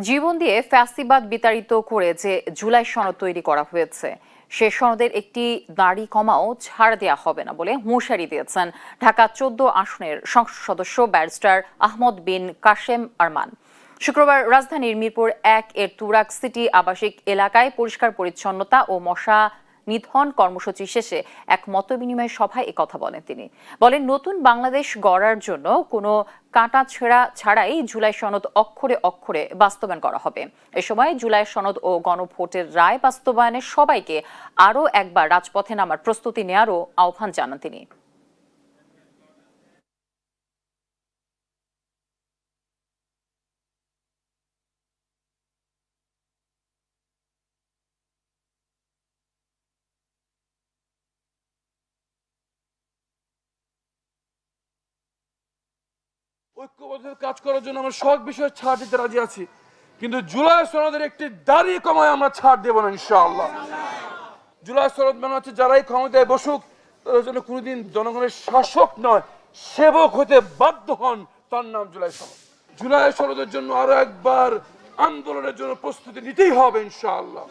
জীবন দিয়ে ফ্যাসিবাদ বিতাড়িত করে যে জুলাই সনদ তৈরি করা হয়েছে সে সনদের একটি দাড়ি কমাও ছাড় দেওয়া হবে না বলে হুঁশিয়ারি দিয়েছেন ঢাকা ১৪ আসনের সংসদ সদস্য ব্যারিস্টার আহমদ বিন কাশেম আরমান। শুক্রবার রাজধানীর মিরপুর ১ এর তুরাগ সিটি আবাসিক এলাকায় পরিষ্কার পরিচ্ছন্নতা ও মশা নিধন কর্মসূচি শেষে এক মতবিনিময় সভায় একথা বলেন তিনি। বলেন, নতুন বাংলাদেশ গড়ার জন্য কোনো কাটাছেঁড়া ছাড়াই জুলাই সনদ অক্ষরে অক্ষরে বাস্তবায়ন করা হবে। এ সময় জুলাই সনদ ও গণভোটের রায় বাস্তবায়নে সবাইকে আরও একবার রাজপথে নামার প্রস্তুতি নেওয়ারও আহ্বান জানান তিনি। ঐক্যবদ্ধ কাজ করার জন্য আমরা সব বিষয়ে ছাড় দিতে রাজি আছি, কিন্তু জুলাই সনদের একটি দাঁড়িয়ে কমায় আমরা ছাড় দেব না ইনশাআল্লাহ। জুলাই সনদ মানে হচ্ছে যারাই ক্ষমতায় বসুক তাদের জন্য কোনোদিন জনগণের শাসক নয়, সেবক হতে বাধ্য হন, তার নাম জুলাই সনদ। জুলাই সনদের জন্য আরো একবার আন্দোলনের জন্য প্রস্তুতি নিতেই হবে ইনশাআল্লাহ।